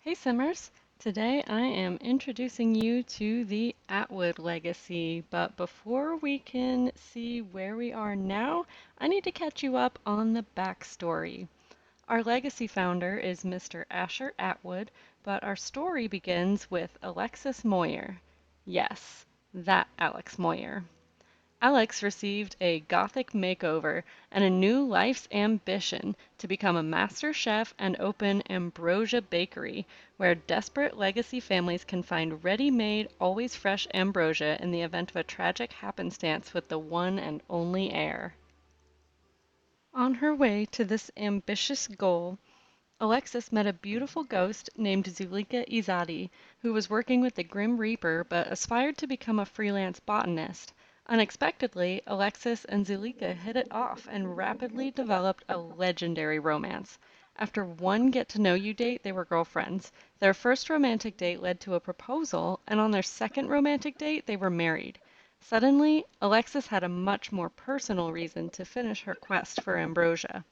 Hey Simmers! Today I am introducing you to the Atwood legacy, but before we can see where we are now, I need to catch you up on the backstory. Our legacy founder is Mr. Asher Atwood, but our story begins with Alexis Moyer. Yes, that Alex Moyer. Alex received a Gothic makeover and a new life's ambition to become a master chef and open Ambrosia Bakery, where desperate legacy families can find ready-made, always fresh ambrosia in the event of a tragic happenstance with the one and only heir. On her way to this ambitious goal, Alexis met a beautiful ghost named Zulika Izadi, who was working with the Grim Reaper but aspired to become a freelance botanist. Unexpectedly, Alexis and Zulika hit it off and rapidly developed a legendary romance. After one get-to-know-you date, they were girlfriends. Their first romantic date led to a proposal, and on their second romantic date, they were married. Suddenly, Alexis had a much more personal reason to finish her quest for ambrosia.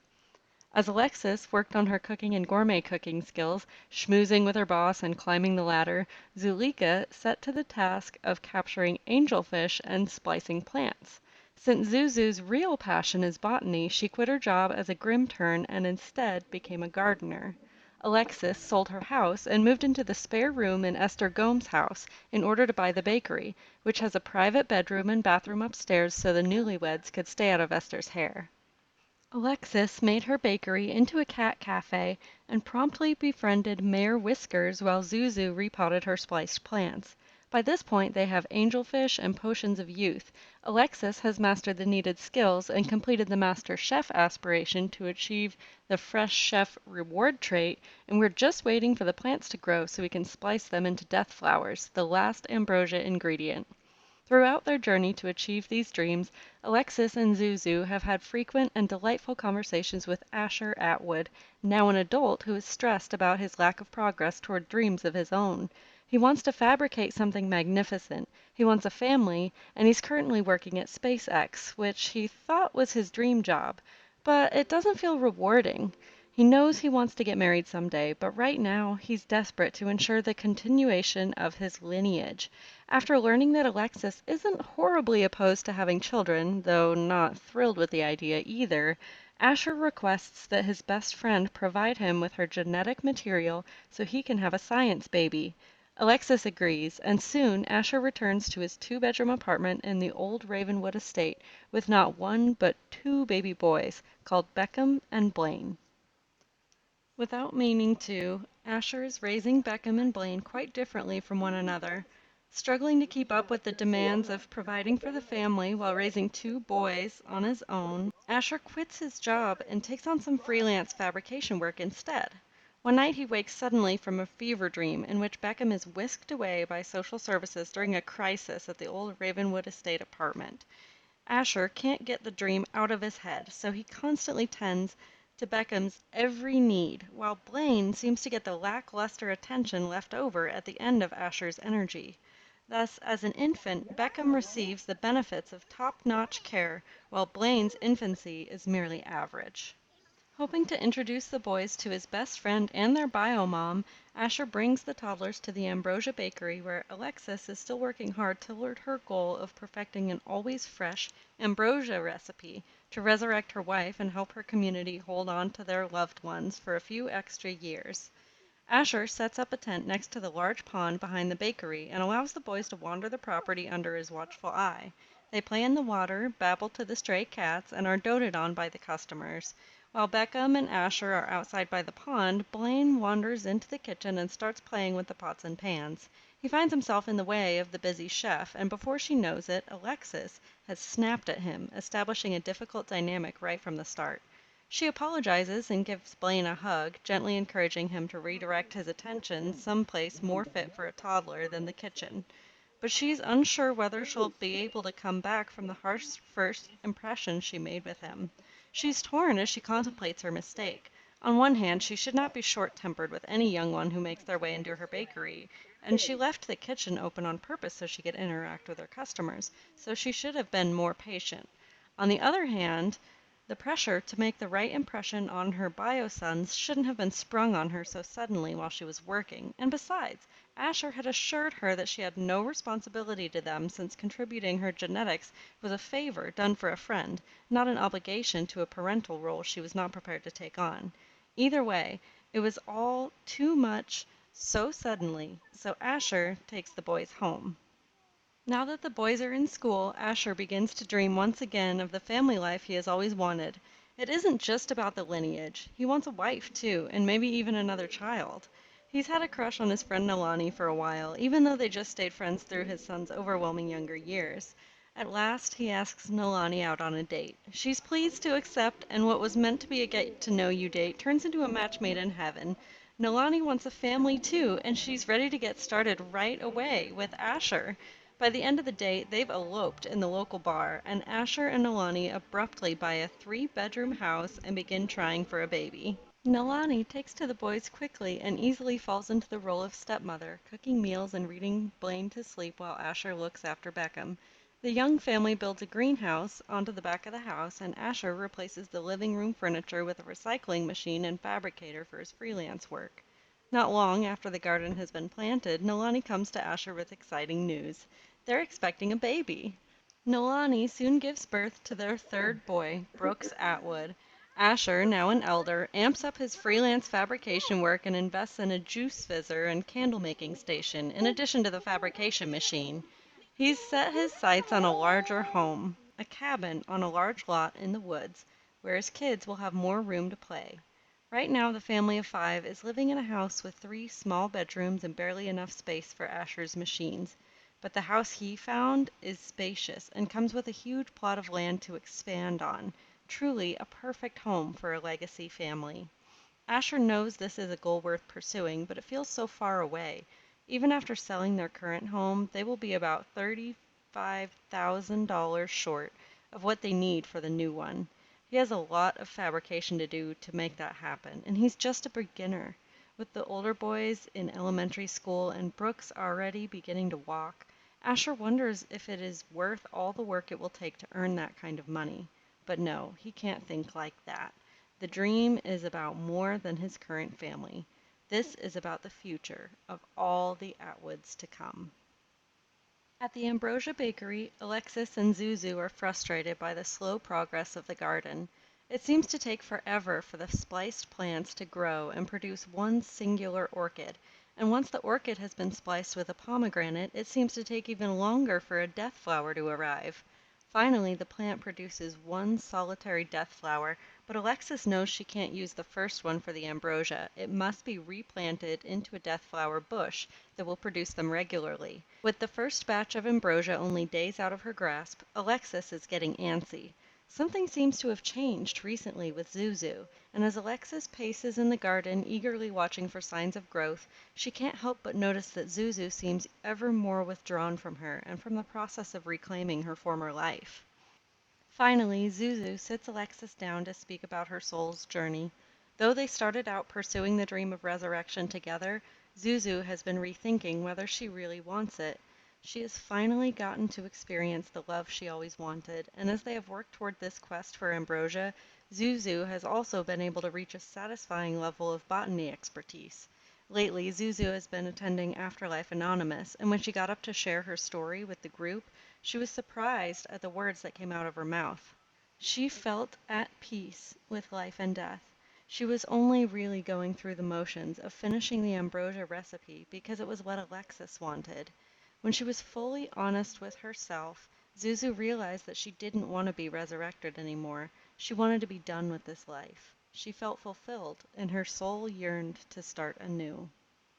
As Alexis worked on her cooking and gourmet cooking skills, schmoozing with her boss and climbing the ladder, Zulika set to the task of capturing angelfish and splicing plants. Since Zuzu's real passion is botany, she quit her job as a Grimtern and instead became a gardener. Alexis sold her house and moved into the spare room in Esther Gomes' house in order to buy the bakery, which has a private bedroom and bathroom upstairs so the newlyweds could stay out of Esther's hair. Alexis made her bakery into a cat cafe and promptly befriended Mayor Whiskers while Zuzu repotted her spliced plants. By this point, they have angelfish and potions of youth. Alexis has mastered the needed skills and completed the master chef aspiration to achieve the fresh chef reward trait, and we're just waiting for the plants to grow so we can splice them into death flowers, the last ambrosia ingredient. Throughout their journey to achieve these dreams, Alexis and Zuzu have had frequent and delightful conversations with Asher Atwood, now an adult who is stressed about his lack of progress toward dreams of his own. He wants to fabricate something magnificent. He wants a family, and he's currently working at SpaceX, which he thought was his dream job. But it doesn't feel rewarding. He knows he wants to get married someday, but right now he's desperate to ensure the continuation of his lineage. After learning that Alexis isn't horribly opposed to having children, though not thrilled with the idea either, Asher requests that his best friend provide him with her genetic material so he can have a science baby. Alexis agrees, and soon Asher returns to his two-bedroom apartment in the old Ravenwood estate with not one but two baby boys called Beckham and Blaine. Without meaning to, Asher is raising Beckham and Blaine quite differently from one another. Struggling to keep up with the demands of providing for the family while raising two boys on his own, Asher quits his job and takes on some freelance fabrication work instead. One night he wakes suddenly from a fever dream in which Beckham is whisked away by social services during a crisis at the old Ravenwood estate apartment. Asher can't get the dream out of his head, so he constantly tends to Beckham's every need, while Blaine seems to get the lackluster attention left over at the end of Asher's energy. Thus, as an infant, Beckham receives the benefits of top-notch care, while Blaine's infancy is merely average. Hoping to introduce the boys to his best friend and their bio mom, Asher brings the toddlers to the Ambrosia Bakery, where Alexis is still working hard toward her goal of perfecting an always fresh ambrosia recipe to resurrect her wife and help her community hold on to their loved ones for a few extra years. Asher sets up a tent next to the large pond behind the bakery and allows the boys to wander the property under his watchful eye. They play in the water, babble to the stray cats, and are doted on by the customers. While Beckham and Asher are outside by the pond, Blaine wanders into the kitchen and starts playing with the pots and pans. He finds himself in the way of the busy chef, and before she knows it, Alexis has snapped at him, establishing a difficult dynamic right from the start. She apologizes and gives Blaine a hug, gently encouraging him to redirect his attention someplace more fit for a toddler than the kitchen. But she's unsure whether she'll be able to come back from the harsh first impression she made with him. She's torn as she contemplates her mistake. On one hand, she should not be short-tempered with any young one who makes their way into her bakery, and she left the kitchen open on purpose so she could interact with her customers, so she should have been more patient. On the other hand, The pressure to make the right impression on her bio sons shouldn't have been sprung on her so suddenly while she was working, and besides, Asher had assured her that she had no responsibility to them since contributing her genetics was a favor done for a friend, not an obligation to a parental role she was not prepared to take on. Either way, it was all too much so suddenly, so Asher takes the boys home. Now that the boys are in school, Asher begins to dream once again of the family life he has always wanted. It isn't just about the lineage. He wants a wife, too, and maybe even another child. He's had a crush on his friend Nalani for a while, even though they just stayed friends through his son's overwhelming younger years. At last, he asks Nalani out on a date. She's pleased to accept, and what was meant to be a get to know you date turns into a match made in heaven. Nalani wants a family, too, and she's ready to get started right away with Asher. By the end of the day, they've eloped in the local bar, and Asher and Nalani abruptly buy a three-bedroom house and begin trying for a baby. Nalani takes to the boys quickly and easily falls into the role of stepmother, cooking meals and reading Blaine to sleep while Asher looks after Beckham. The young family builds a greenhouse onto the back of the house, and Asher replaces the living room furniture with a recycling machine and fabricator for his freelance work. Not long after the garden has been planted, Nalani comes to Asher with exciting news. They're expecting a baby. Nolani soon gives birth to their third boy, Brooks Atwood. Asher, now an elder, amps up his freelance fabrication work and invests in a juice fizzer and candle making station, in addition to the fabrication machine. He's set his sights on a larger home, a cabin on a large lot in the woods, where his kids will have more room to play. Right now, the family of five is living in a house with three small bedrooms and barely enough space for Asher's machines. But the house he found is spacious and comes with a huge plot of land to expand on. Truly a perfect home for a legacy family. Asher knows this is a goal worth pursuing, but it feels so far away. Even after selling their current home, they will be about $35,000 short of what they need for the new one. He has a lot of fabrication to do to make that happen, and he's just a beginner. With the older boys in elementary school and Brooks already beginning to walk, Asher wonders if it is worth all the work it will take to earn that kind of money. But no, he can't think like that. The dream is about more than his current family. This is about the future of all the Atwoods to come. At the Ambrosia Bakery, Alexis and Zuzu are frustrated by the slow progress of the garden. It seems to take forever for the spliced plants to grow and produce one singular orchid, and once the orchid has been spliced with a pomegranate, it seems to take even longer for a death flower to arrive. Finally, the plant produces one solitary death flower, but Alexis knows she can't use the first one for the ambrosia. It must be replanted into a death flower bush that will produce them regularly. With the first batch of ambrosia only days out of her grasp, Alexis is getting antsy. Something seems to have changed recently with Zuzu, and as Alexis paces in the garden, eagerly watching for signs of growth, she can't help but notice that Zuzu seems ever more withdrawn from her and from the process of reclaiming her former life. Finally, Zuzu sits Alexis down to speak about her soul's journey. Though they started out pursuing the dream of resurrection together, Zuzu has been rethinking whether she really wants it. She has finally gotten to experience the love she always wanted, and as they have worked toward this quest for ambrosia, Zuzu has also been able to reach a satisfying level of botany expertise. Lately, Zuzu has been attending Afterlife Anonymous, and when she got up to share her story with the group, she was surprised at the words that came out of her mouth. She felt at peace with life and death. She was only really going through the motions of finishing the ambrosia recipe because it was what Alexis wanted. When she was fully honest with herself, Zuzu realized that she didn't want to be resurrected anymore. She wanted to be done with this life. She felt fulfilled, and her soul yearned to start anew.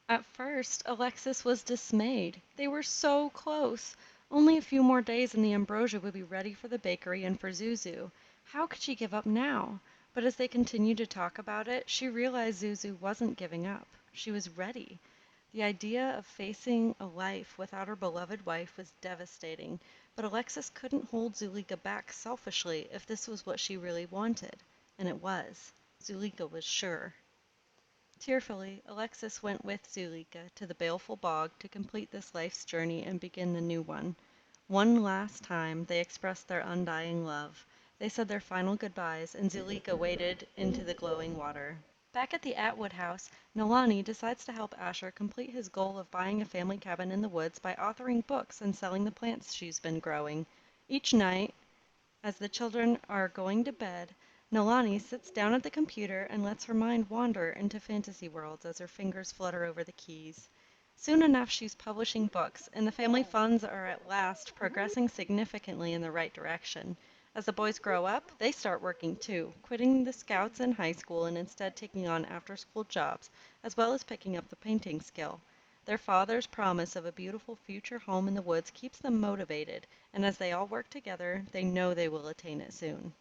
At first, Alexis was dismayed. They were so close. Only a few more days and the ambrosia would be ready for the bakery and for Zuzu. How could she give up now? But as they continued to talk about it, she realized Zuzu wasn't giving up. She was ready. The idea of facing a life without her beloved wife was devastating, but Alexis couldn't hold Zulika back selfishly if this was what she really wanted. And it was. Zulika was sure. Tearfully, Alexis went with Zulika to the baleful bog to complete this life's journey and begin the new one. One last time they expressed their undying love. They said their final goodbyes, and Zulika waded into the glowing water. Back at the Atwood house, Nolani decides to help Asher complete his goal of buying a family cabin in the woods by authoring books and selling the plants she's been growing. Each night, as the children are going to bed, Nolani sits down at the computer and lets her mind wander into fantasy worlds as her fingers flutter over the keys. Soon enough, she's publishing books, and the family funds are at last progressing significantly in the right direction. As the boys grow up, they start working too, quitting the scouts in high school and instead taking on after-school jobs, as well as picking up the painting skill. Their father's promise of a beautiful future home in the woods keeps them motivated, and as they all work together, they know they will attain it soon.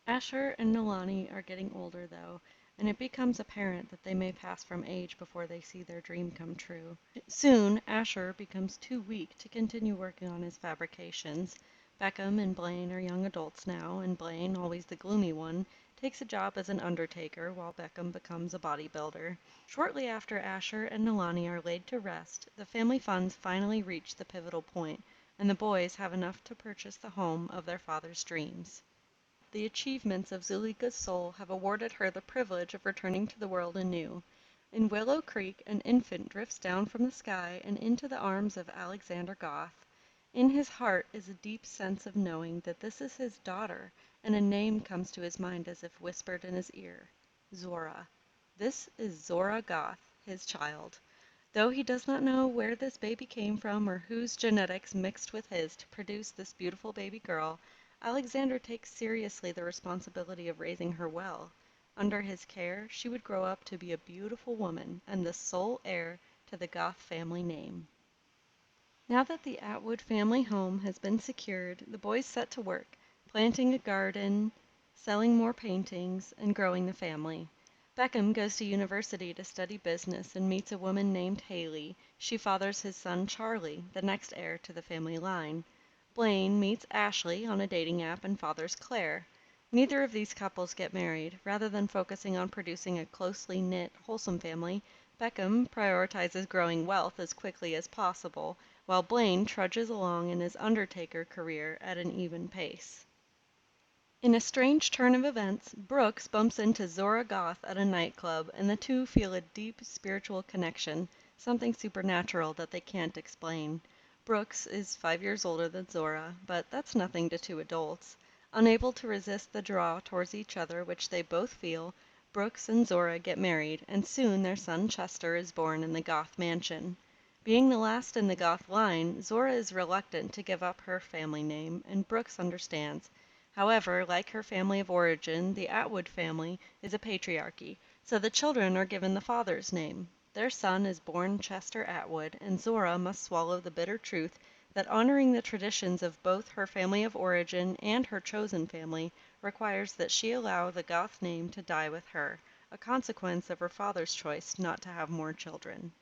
Asher and Nolani are getting older, though, and it becomes apparent that they may pass from age before they see their dream come true. Soon, Asher becomes too weak to continue working on his fabrications. Beckham and Blaine are young adults now, and Blaine, always the gloomy one, takes a job as an undertaker while Beckham becomes a bodybuilder. Shortly after Asher and Nolani are laid to rest, the family funds finally reach the pivotal point, and the boys have enough to purchase the home of their father's dreams. The achievements of Zuleika's soul have awarded her the privilege of returning to the world anew. In Willow Creek, an infant drifts down from the sky and into the arms of Alexander Goth. In his heart is a deep sense of knowing that this is his daughter, and a name comes to his mind as if whispered in his ear: Zora. This is Zora Goth, his child. Though he does not know where this baby came from or whose genetics mixed with his to produce this beautiful baby girl, Alexander takes seriously the responsibility of raising her well. Under his care, she would grow up to be a beautiful woman and the sole heir to the Goth family name. Now that the Atwood family home has been secured, the boys set to work, planting a garden, selling more paintings, and growing the family. Beckham goes to university to study business and meets a woman named Haley. She fathers his son Charlie, the next heir to the family line. Blaine meets Ashley on a dating app and fathers Claire. Neither of these couples get married. Rather than focusing on producing a closely knit, wholesome family, Beckham prioritizes growing wealth as quickly as possible, while Blaine trudges along in his undertaker career at an even pace. In a strange turn of events, Brooks bumps into Zora Goth at a nightclub, and the two feel a deep spiritual connection, something supernatural that they can't explain. Brooks is 5 years older than Zora, but that's nothing to two adults. Unable to resist the draw towards each other which they both feel, Brooks and Zora get married, and soon their son Chester is born in the Goth mansion. Being the last in the Goth line, Zora is reluctant to give up her family name, and Brooks understands. However, like her family of origin, the Atwood family is a patriarchy, so the children are given the father's name. Their son is born Chester Atwood, and Zora must swallow the bitter truth that honoring the traditions of both her family of origin and her chosen family requires that she allow the Goth name to die with her, a consequence of her father's choice not to have more children.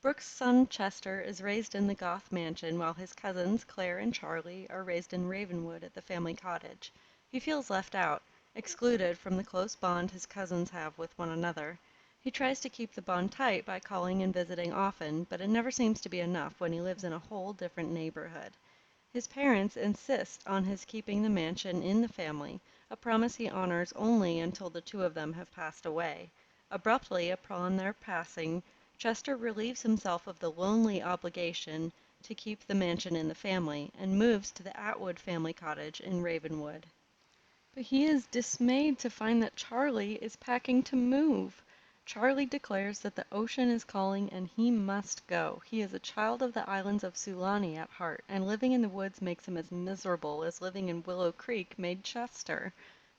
Brooks' son Chester is raised in the Goth mansion while his cousins Claire and Charlie are raised in Ravenwood at the family cottage. He feels left out, excluded from the close bond his cousins have with one another. He tries to keep the bond tight by calling and visiting often, but it never seems to be enough when he lives in a whole different neighborhood. His parents insist on his keeping the mansion in the family, a promise he honors only until the two of them have passed away. Abruptly upon their passing, Chester relieves himself of the lonely obligation to keep the mansion in the family and moves to the Atwood family cottage in Ravenwood. But he is dismayed to find that Charlie is packing to move. Charlie declares that the ocean is calling and he must go. He is a child of the islands of Sulani at heart, and living in the woods makes him as miserable as living in Willow Creek made Chester.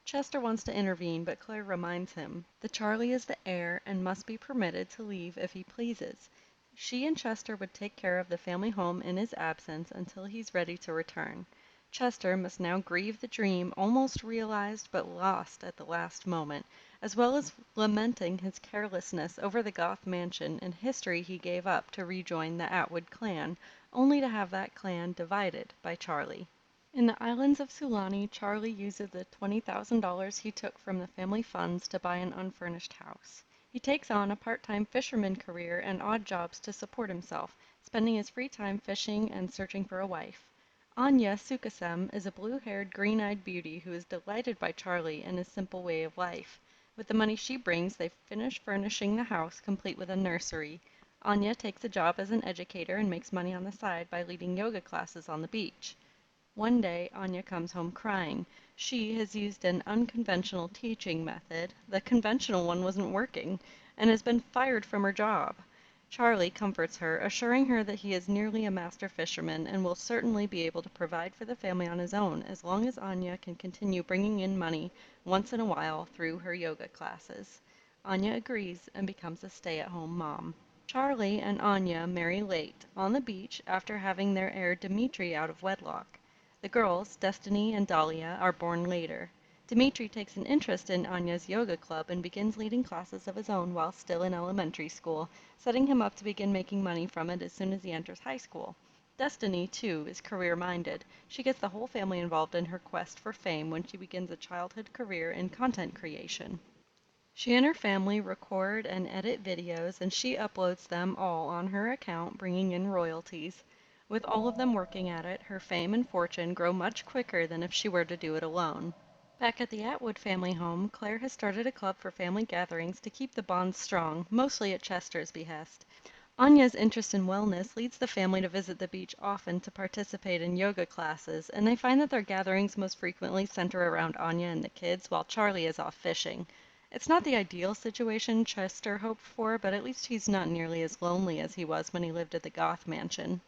Chester wants to intervene, but Claire reminds him that Charlie is the heir and must be permitted to leave if he pleases. She and Chester would take care of the family home in his absence until he's ready to return. Chester must now grieve the dream almost realized but lost at the last moment, as well as lamenting his carelessness over the Goth mansion and history he gave up to rejoin the Atwood clan, only to have that clan divided by Charlie. In the islands of Sulani, Charlie uses the $20,000 he took from the family funds to buy an unfurnished house. He takes on a part-time fisherman career and odd jobs to support himself, spending his free time fishing and searching for a wife. Anya Sukasem is a blue-haired, green-eyed beauty who is delighted by Charlie and his simple way of life. With the money she brings, they finish furnishing the house, complete with a nursery. Anya takes a job as an educator and makes money on the side by leading yoga classes on the beach. One day, Anya comes home crying. She has used an unconventional teaching method, the conventional one wasn't working, and has been fired from her job. Charlie comforts her, assuring her that he is nearly a master fisherman and will certainly be able to provide for the family on his own as long as Anya can continue bringing in money once in a while through her yoga classes. Anya agrees and becomes a stay-at-home mom. Charlie and Anya marry late, on the beach, after having their heir Dmitri out of wedlock. The girls, Destiny and Dahlia, are born later. Dmitri takes an interest in Anya's yoga club and begins leading classes of his own while still in elementary school, setting him up to begin making money from it as soon as he enters high school. Destiny, too, is career-minded. She gets the whole family involved in her quest for fame when she begins a childhood career in content creation. She and her family record and edit videos, and she uploads them all on her account, bringing in royalties. With all of them working at it, her fame and fortune grow much quicker than if she were to do it alone. Back at the Atwood family home, Claire has started a club for family gatherings to keep the bonds strong, mostly at Chester's behest. Anya's interest in wellness leads the family to visit the beach often to participate in yoga classes, and they find that their gatherings most frequently center around Anya and the kids while Charlie is off fishing. It's not the ideal situation Chester hoped for, but at least he's not nearly as lonely as he was when he lived at the Goth mansion.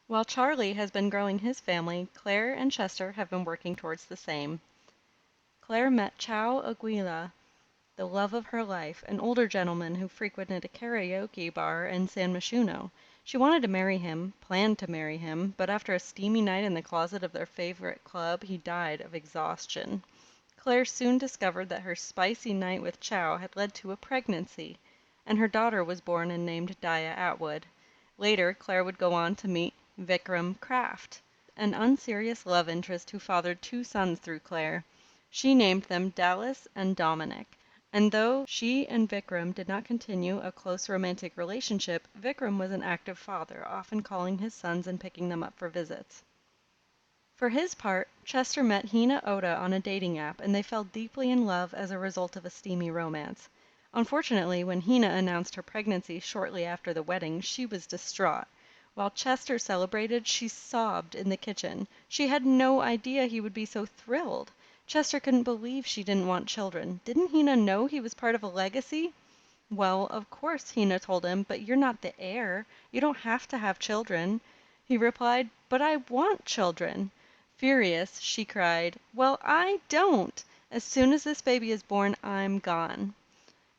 While Charlie has been growing his family, Claire and Chester have been working towards the same. Claire met Chow Aguila, the love of her life, an older gentleman who frequented a karaoke bar in San Myshuno. She wanted to marry him, planned to marry him, but after a steamy night in the closet of their favorite club, he died of exhaustion. Claire soon discovered that her spicy night with Chow had led to a pregnancy, and her daughter was born and named Dia Atwood. Later, Claire would go on to meet Vikram Kraft, an unserious love interest who fathered two sons through Claire. She named them Dallas and Dominic. And though she and Vikram did not continue a close romantic relationship, Vikram was an active father, often calling his sons and picking them up for visits. For his part, Chester met Hina Oda on a dating app, and they fell deeply in love as a result of a steamy romance. Unfortunately, when Hina announced her pregnancy shortly after the wedding, she was distraught. While Chester celebrated, she sobbed in the kitchen. She had no idea he would be so thrilled. Chester couldn't believe she didn't want children. Didn't Hina know he was part of a legacy? Well, of course, Hina told him, but you're not the heir. You don't have to have children. He replied, but I want children. Furious, she cried, well, I don't. As soon as this baby is born, I'm gone.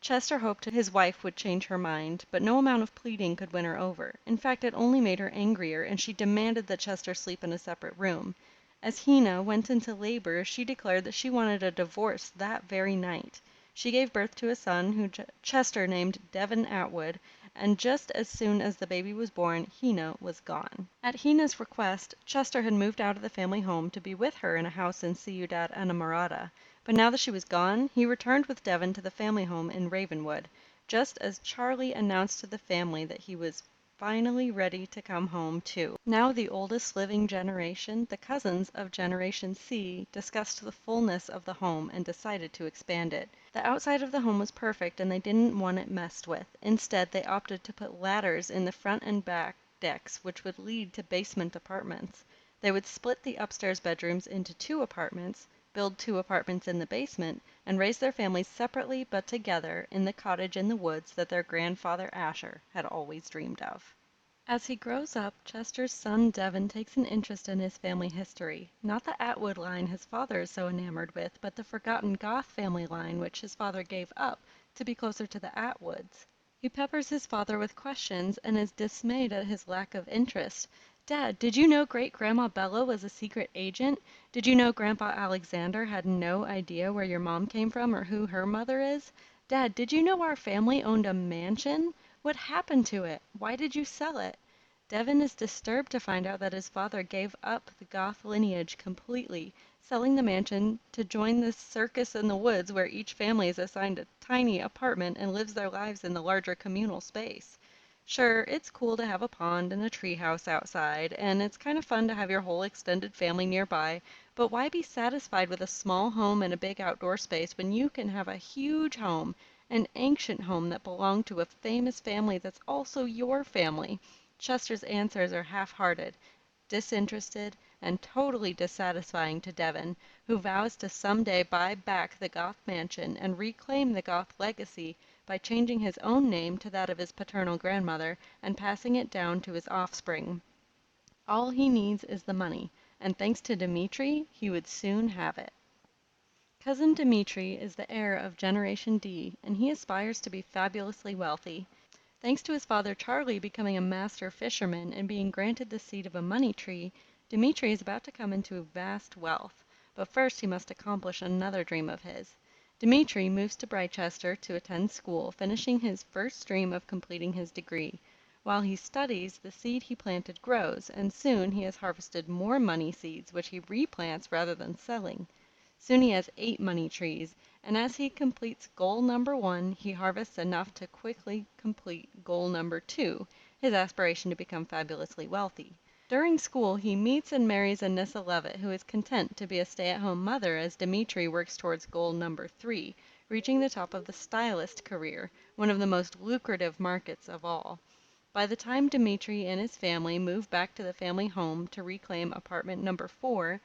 Chester hoped his wife would change her mind, but no amount of pleading could win her over. In fact, it only made her angrier, and she demanded that Chester sleep in a separate room. As Hina went into labor, she declared that she wanted a divorce that very night. She gave birth to a son who Chester named Devon Atwood, and just as soon as the baby was born, Hina was gone. At Hina's request, Chester had moved out of the family home to be with her in a house in Ciudad Enamorada. But now that she was gone, he returned with Devon to the family home in Ravenwood, just as Charlie announced to the family that he was finally ready to come home too. Now the oldest living generation, the cousins of Generation C, discussed the fullness of the home and decided to expand it. The outside of the home was perfect and they didn't want it messed with. Instead, they opted to put ladders in the front and back decks, which would lead to basement apartments. They would split the upstairs bedrooms into two apartments, build two apartments in the basement, and raise their families separately but together in the cottage in the woods that their grandfather Asher had always dreamed of. As he grows up, Chester's son Devon takes an interest in his family history, not the Atwood line his father is so enamored with, but the forgotten Goth family line which his father gave up to be closer to the Atwoods. He peppers his father with questions and is dismayed at his lack of interest. Dad, did you know Great-Grandma Bella was a secret agent? Did you know Grandpa Alexander had no idea where your mom came from or who her mother is? Dad, did you know our family owned a mansion? What happened to it? Why did you sell it? Devon is disturbed to find out that his father gave up the Goth lineage completely, selling the mansion to join the circus in the woods where each family is assigned a tiny apartment and lives their lives in the larger communal space. Sure, it's cool to have a pond and a treehouse outside, and it's kind of fun to have your whole extended family nearby, but why be satisfied with a small home and a big outdoor space when you can have a huge home, an ancient home that belonged to a famous family that's also your family? Chester's answers are half-hearted, disinterested, and totally dissatisfying to Devon, who vows to someday buy back the Goth mansion and reclaim the Goth legacy by changing his own name to that of his paternal grandmother and passing it down to his offspring. All he needs is the money, and thanks to Dmitri, he would soon have it. Cousin Dmitri is the heir of Generation D, and he aspires to be fabulously wealthy. Thanks to his father Charlie becoming a master fisherman and being granted the seed of a money tree, Dmitri is about to come into vast wealth. But first he must accomplish another dream of his. Dmitri moves to Brightchester to attend school, finishing his first dream of completing his degree. While he studies, the seed he planted grows, and soon he has harvested more money seeds, which he replants rather than selling. Soon he has 8 money trees, and as he completes goal number 1, he harvests enough to quickly complete goal number 2, his aspiration to become fabulously wealthy. During school, he meets and marries Anissa Levitt, who is content to be a stay-at-home mother as Dmitri works towards goal number 3, reaching the top of the stylist career, one of the most lucrative markets of all. By the time Dmitri and his family move back to the family home to reclaim apartment number 4,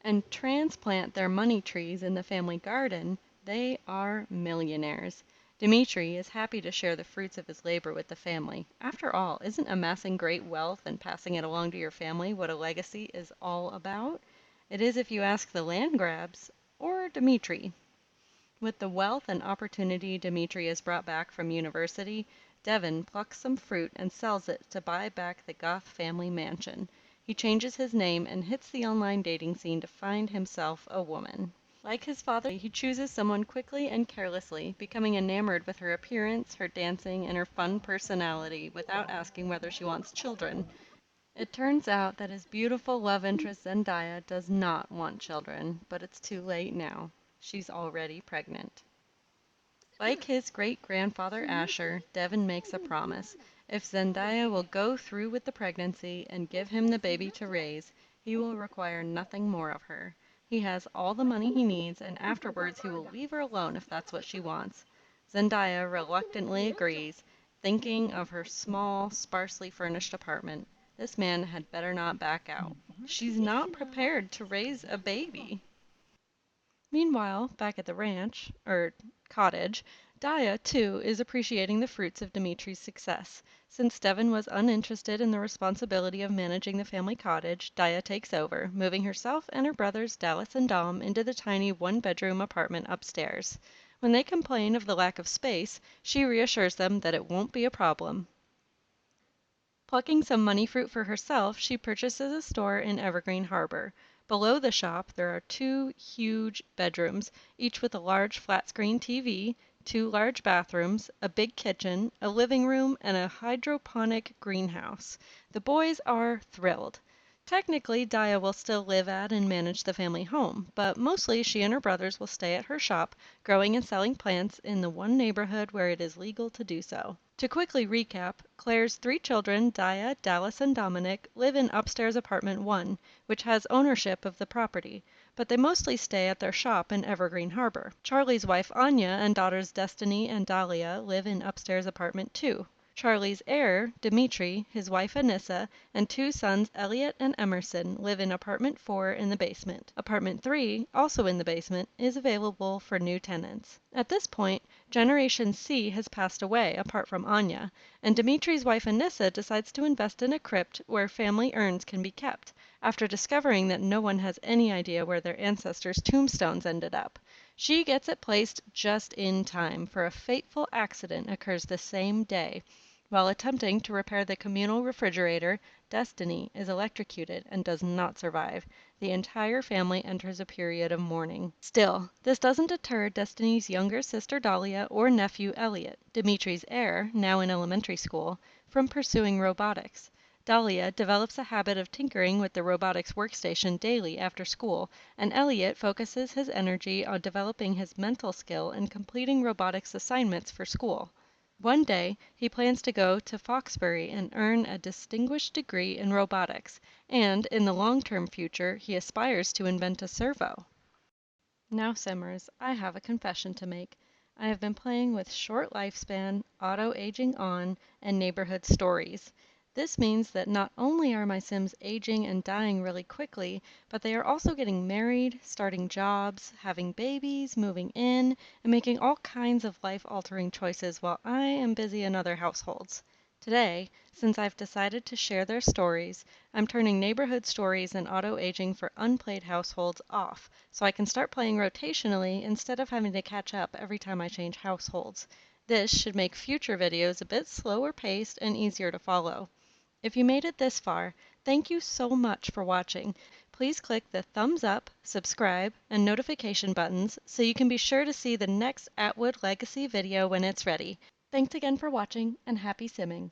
and transplant their money trees in the family garden, they are millionaires. Dmitri is happy to share the fruits of his labor with the family. After all, isn't amassing great wealth and passing it along to your family what a legacy is all about? It is if you ask the land grabs or Dmitri. With the wealth and opportunity Dmitri has brought back from university, Devon plucks some fruit and sells it to buy back the Goth family mansion. He changes his name and hits the online dating scene to find himself a woman. Like his father, he chooses someone quickly and carelessly, becoming enamored with her appearance, her dancing, and her fun personality without asking whether she wants children. It turns out that his beautiful love interest Zendaya does not want children, but it's too late now. She's already pregnant. Like his great-grandfather Asher, Devon makes a promise. If Zendaya will go through with the pregnancy and give him the baby to raise, he will require nothing more of her. He has all the money he needs, and afterwards he will leave her alone if that's what she wants. Zendaya reluctantly agrees, thinking of her small, sparsely furnished apartment. This man had better not back out. She's not prepared to raise a baby. Meanwhile, back at the ranch, cottage, Dia, too, is appreciating the fruits of Dimitri's success. Since Devon was uninterested in the responsibility of managing the family cottage, Dia takes over, moving herself and her brothers Dallas and Dom into the tiny one-bedroom apartment upstairs. When they complain of the lack of space, she reassures them that it won't be a problem. Plucking some money fruit for herself, she purchases a store in Evergreen Harbor. Below the shop, there are 2 huge bedrooms, each with a large flat-screen TV, 2 large bathrooms, a big kitchen, a living room, and a hydroponic greenhouse. The boys are thrilled. Technically, Dia will still live at and manage the family home, but mostly she and her brothers will stay at her shop, growing and selling plants in the one neighborhood where it is legal to do so. To quickly recap, Claire's 3 children, Dia, Dallas, and Dominic, live in upstairs apartment 1, which has ownership of the property, but they mostly stay at their shop in Evergreen Harbor. Charlie's wife Anya and daughters Destiny and Dahlia live in upstairs apartment 2. Charlie's heir, Dimitri, his wife Anissa, and 2 sons Elliot and Emerson live in apartment 4 in the basement. Apartment 3, also in the basement, is available for new tenants. At this point, Generation C has passed away, apart from Anya, and Dimitri's wife Anissa decides to invest in a crypt where family urns can be kept, after discovering that no one has any idea where their ancestors' tombstones ended up. She gets it placed just in time, for a fateful accident occurs the same day. While attempting to repair the communal refrigerator, Destiny is electrocuted and does not survive. The entire family enters a period of mourning. Still, this doesn't deter Destiny's younger sister Dahlia or nephew Elliot, Dimitri's heir, now in elementary school, from pursuing robotics. Dahlia develops a habit of tinkering with the robotics workstation daily after school, and Elliot focuses his energy on developing his mental skill and completing robotics assignments for school. One day, he plans to go to Foxbury and earn a distinguished degree in robotics, and in the long-term future, he aspires to invent a servo. Now, Simmers, I have a confession to make. I have been playing with short lifespan, auto aging on, and neighborhood stories. This means that not only are my Sims aging and dying really quickly, but they are also getting married, starting jobs, having babies, moving in, and making all kinds of life-altering choices while I am busy in other households. Today, since I've decided to share their stories, I'm turning neighborhood stories and auto aging for unplayed households off so I can start playing rotationally instead of having to catch up every time I change households. This should make future videos a bit slower paced and easier to follow. If you made it this far, thank you so much for watching. Please click the thumbs up, subscribe, and notification buttons so you can be sure to see the next Atwood Legacy video when it's ready. Thanks again for watching and happy simming.